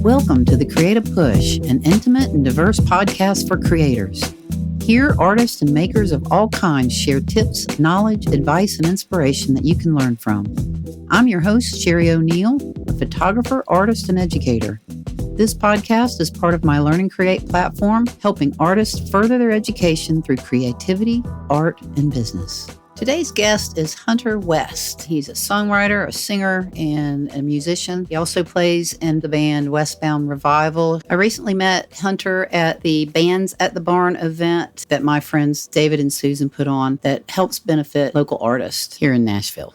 Welcome to The Creative Push, an intimate and diverse podcast for creators. Here, artists and makers of all kinds share tips, knowledge, advice, and inspiration that you can learn from. I'm your host, Sheri Oneal, a photographer, artist, and educator. This podcast is part of my Learn and Create platform, helping artists further their education through creativity, art, and business. Today's guest is Hunter West. He's a songwriter, a singer, and a musician. He also plays in the band Westbound Revival. I recently met Hunter at the Bands at the Barn event that my friends David and Susan put on that helps benefit local artists here in Nashville.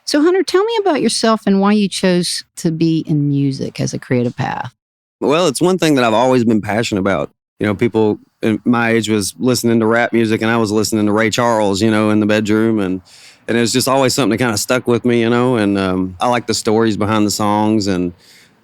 So Hunter, tell me about yourself and why you chose to be in music as a creative path. Well, it's one thing that I've always been passionate about. You know, people in my age was listening to rap music and I was listening to Ray Charles, you know, in the bedroom. And it was just always something that kind of stuck with me, you know. And I like the stories behind the songs, and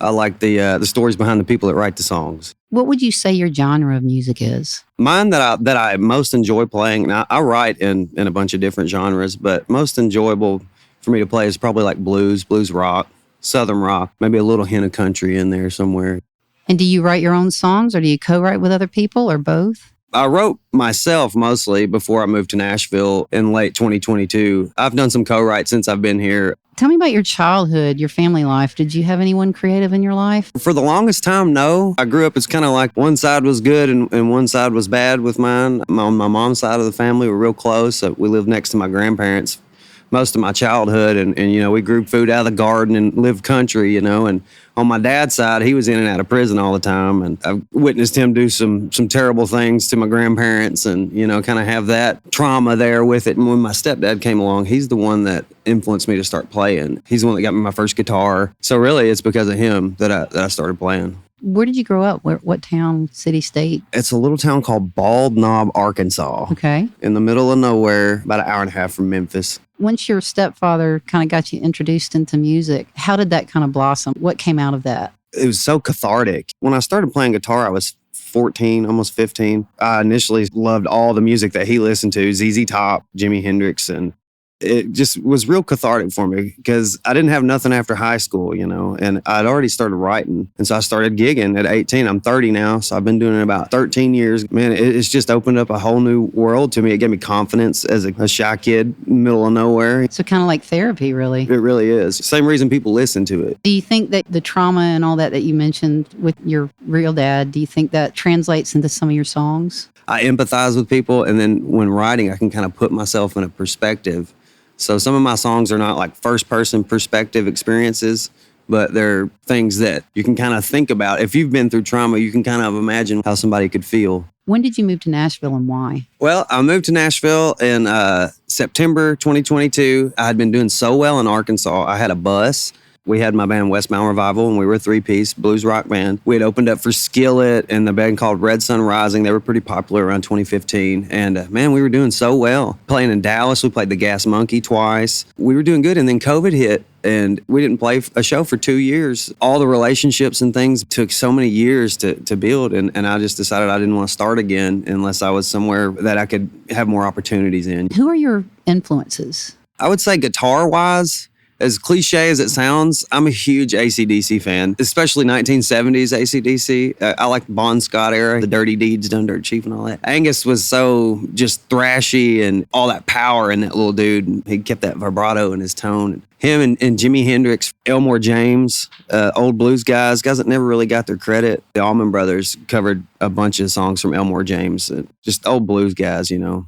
I like the stories behind the people that write the songs. What would you say your genre of music is? Mine that I most enjoy playing, now I write in a bunch of different genres, but most enjoyable for me to play is probably like blues rock, southern rock, maybe a little hint of country in there somewhere. And do you write your own songs or do you co-write with other people or both? I wrote myself mostly before I moved to Nashville in late 2022. I've done some co-write since I've been here. Tell me about your childhood, your family life. Did you have anyone creative in your life? For the longest time, no. I grew up as kind of like one side was good and one side was bad with mine. On my mom's side of the family, we're real close. We lived next to my grandparents most of my childhood, and you know, we grew food out of the garden and lived country, you know. And on my dad's side, he was in and out of prison all the time, and I've witnessed him do some terrible things to my grandparents, and you know, kind of have that trauma there with it. And when my stepdad came along, he's the one that influenced me to start playing. He's the one that got me my first guitar. So really, it's because of him that I started playing. Where did you grow up? What town, city, state? It's a little town called Bald Knob, Arkansas. Okay. In the middle of nowhere, about an hour and a half from Memphis. Once your stepfather kind of got you introduced into music, how did that kind of blossom? What came out of that? It was so cathartic. When I started playing guitar, I was 14, almost 15. I initially loved all the music that he listened to, ZZ Top, Jimi Hendrix, and it just was real cathartic for me because I didn't have nothing after high school, you know, and I'd already started writing. And so I started gigging at 18. I'm 30 now, so I've been doing it about 13 years. Man, it's just opened up a whole new world to me. It gave me confidence as a shy kid, middle of nowhere. So kind of like therapy, really. It really is. Same reason people listen to it. Do you think that the trauma and all that you mentioned with your real dad, do you think that translates into some of your songs? I empathize with people, and then when writing, I can kind of put myself in a perspective. So some of my songs are not like first-person perspective experiences, but they're things that you can kind of think about. If you've been through trauma, you can kind of imagine how somebody could feel. When did you move to Nashville and why? Well, I moved to Nashville in September 2022. I had been doing so well in Arkansas. I had a bus. We had my band Westbound Revival, and we were a three-piece blues rock band. We had opened up for Skillet and the band called Red Sun Rising. They were pretty popular around 2015. And man, we were doing so well. Playing in Dallas, we played the Gas Monkey twice. We were doing good, and then COVID hit, and we didn't play a show for 2 years. All the relationships and things took so many years to build, and I just decided I didn't want to start again unless I was somewhere that I could have more opportunities in. Who are your influences? I would say guitar-wise, as cliche as it sounds, I'm a huge AC/DC fan, especially 1970s AC/DC. I like Bon Scott era, the Dirty Deeds Done Dirt Cheap and all that. Angus was so just thrashy and all that power in that little dude. And he kept that vibrato in his tone. Him and Jimi Hendrix, Elmore James, old blues guys that never really got their credit. The Allman Brothers covered a bunch of songs from Elmore James. Just old blues guys, you know,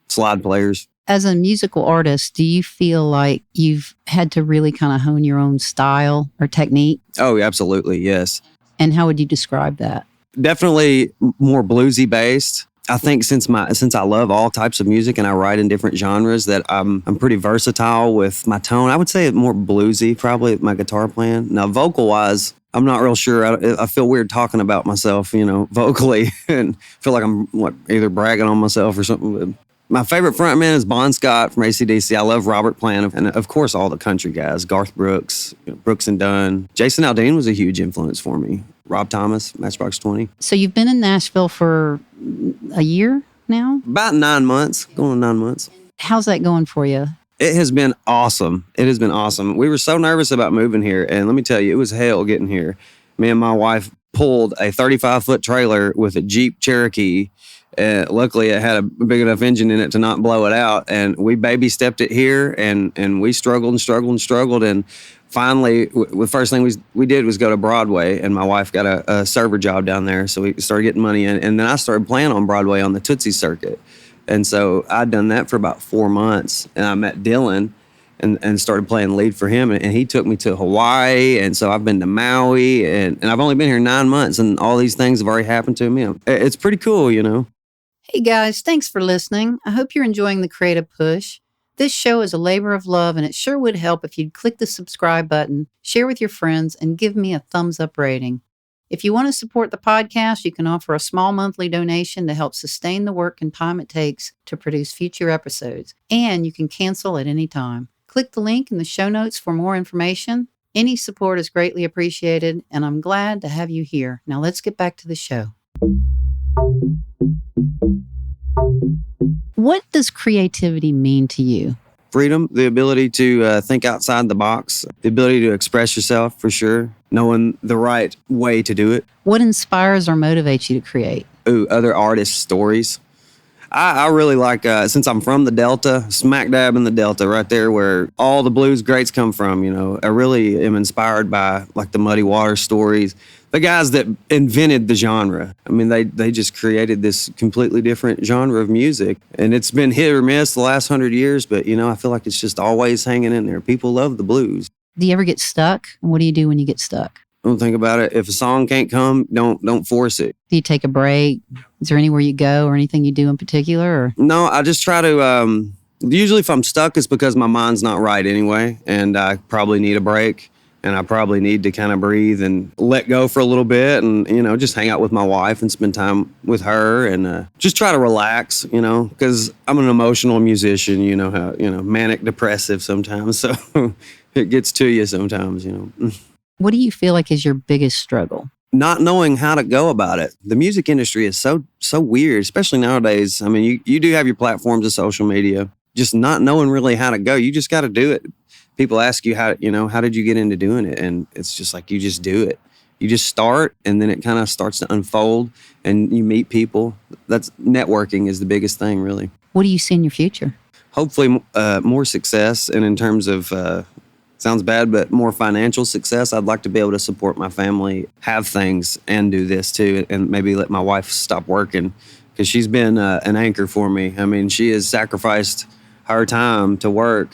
slide players. As a musical artist, do you feel like you've had to really kind of hone your own style or technique? Oh, absolutely, yes. And how would you describe that? Definitely more bluesy based. I think since I love all types of music and I write in different genres, that I'm pretty versatile with my tone. I would say more bluesy, probably my guitar playing. Now, vocal wise, I'm not real sure. I feel weird talking about myself, you know, vocally, and feel like I'm either bragging on myself or something. But my favorite frontman is Bon Scott from AC/DC. I love Robert Plant, and of course all the country guys, Garth Brooks, Brooks and Dunn. Jason Aldean was a huge influence for me. Rob Thomas, Matchbox 20. So you've been in Nashville for a year now? About 9 months, going on 9 months. How's that going for you? It has been awesome. It has been awesome. We were so nervous about moving here, and let me tell you, it was hell getting here. Me and my wife pulled a 35-foot trailer with a Jeep Cherokee. Luckily, it had a big enough engine in it to not blow it out, and we baby stepped it here, and we struggled and struggled and struggled, and finally, the first thing we did was go to Broadway, and my wife got a server job down there, so we started getting money in, and then I started playing on Broadway on the Tootsie circuit. And so I'd done that for about 4 months, and I met Dylan and started playing lead for him, and he took me to Hawaii, and so I've been to Maui, and I've only been here 9 months, and all these things have already happened to me. It's pretty cool, you know. Hey guys, thanks for listening. I hope you're enjoying the Creative Push. This show is a labor of love, and it sure would help if you'd click the subscribe button, share with your friends, and give me a thumbs up rating. If you want to support the podcast, you can offer a small monthly donation to help sustain the work and time it takes to produce future episodes. And you can cancel at any time. Click the link in the show notes for more information. Any support is greatly appreciated, and I'm glad to have you here. Now let's get back to the show. What does creativity mean to you? Freedom, the ability to think outside the box, the ability to express yourself, for sure, knowing the right way to do it. What inspires or motivates you to create? Other artists' stories. I really like, since I'm from the Delta, smack dab in the Delta, right there where all the blues greats come from, you know. I really am inspired by like the Muddy Waters stories, the guys that invented the genre. I mean, they just created this completely different genre of music, and it's been hit or miss the last 100 years, but, you know, I feel like it's just always hanging in there. People love the blues. Do you ever get stuck? What do you do when you get stuck? Don't think about it. If a song can't come, don't force it. Do you take a break? Is there anywhere you go or anything you do in particular? Or? No, I just try to, usually if I'm stuck, it's because my mind's not right anyway, and I probably need a break, and I probably need to kind of breathe and let go for a little bit, and, you know, just hang out with my wife and spend time with her, and just try to relax, you know, because I'm an emotional musician, you know, how, you know, manic depressive sometimes, so it gets to you sometimes, you know. What do you feel like is your biggest struggle? Not knowing how to go about it. The music industry is so weird, especially nowadays. I mean, you do have your platforms of social media, just not knowing really how to go. You just got to do it. People ask you how did you get into doing it? And it's just like, you just do it. You just start, and then it kind of starts to unfold, and you meet people. That's networking is the biggest thing, really. What do you see in your future? Hopefully more success, and in terms of, sounds bad, but more financial success. I'd like to be able to support my family, have things, and do this too, and maybe let my wife stop working, because she's been an anchor for me. I mean, she has sacrificed her time to work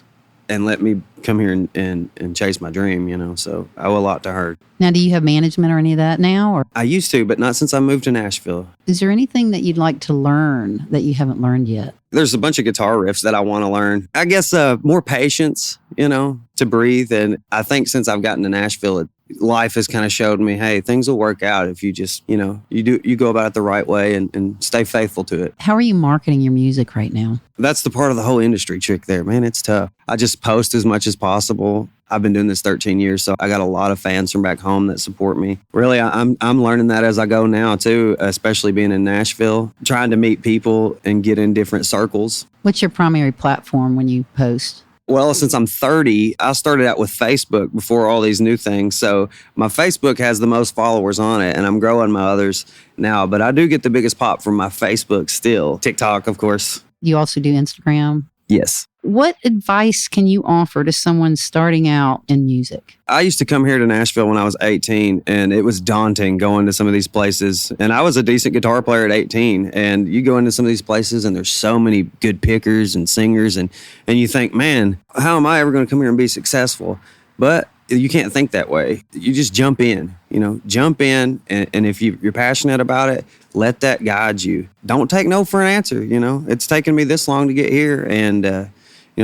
and let me come here and chase my dream, you know, so I owe a lot to her. Now, do you have management or any of that now? Or I used to, but not since I moved to Nashville. is there anything that you'd like to learn that you haven't learned yet? There's a bunch of guitar riffs that I want to learn. I guess more patience, you know, to breathe. And I think since I've gotten to Nashville, life has kind of showed me, hey, things will work out if you just, you know, you go about it the right way and stay faithful to it. How are you marketing your music right now? That's the part of the whole industry trick there, man. It's tough. I just post as much as possible. I've been doing this 13 years, so I got a lot of fans from back home that support me. Really, I'm learning that as I go now, too, especially being in Nashville, trying to meet people and get in different circles. What's your primary platform when you post? Well, since I'm 30, I started out with Facebook before all these new things. So my Facebook has the most followers on it, and I'm growing my others now. But I do get the biggest pop from my Facebook still. TikTok, of course. You also do Instagram? Yes. What advice can you offer to someone starting out in music? I used to come here to Nashville when I was 18, and it was daunting going to some of these places. And I was a decent guitar player at 18, and you go into some of these places, and there's so many good pickers and singers, and you think, man, how am I ever going to come here and be successful? But you can't think that way. You just jump in, and if you're passionate about it, let that guide you. Don't take no for an answer, It's taken me this long to get here, and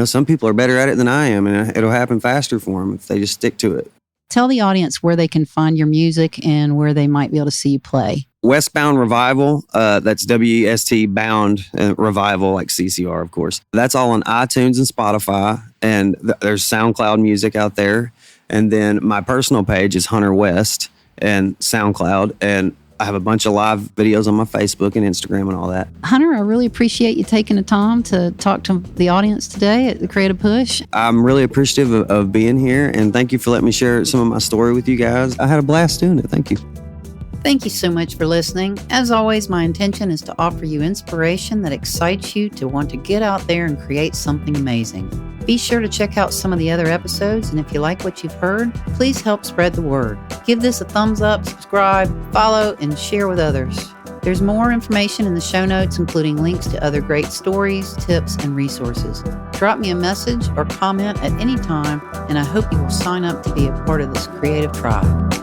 some people are better at it than I am, and it'll happen faster for them if they just stick to it. Tell the audience where they can find your music and where they might be able to see you play. Westbound Revival, that's W-E-S-T bound Revival, like CCR, of course. That's all on iTunes and Spotify, and there's SoundCloud music out there. And then my personal page is Hunter West and SoundCloud, and I have a bunch of live videos on my Facebook and Instagram and all that. Hunter, I really appreciate you taking the time to talk to the audience today at the Creative Push. I'm really appreciative of being here, and thank you for letting me share some of my story with you guys. I had a blast doing it. Thank you. Thank you so much for listening. As always, my intention is to offer you inspiration that excites you to want to get out there and create something amazing. Be sure to check out some of the other episodes, and if you like what you've heard, please help spread the word. Give this a thumbs up, subscribe, follow, and share with others. There's more information in the show notes, including links to other great stories, tips, and resources. Drop me a message or comment at any time, and I hope you will sign up to be a part of this creative tribe.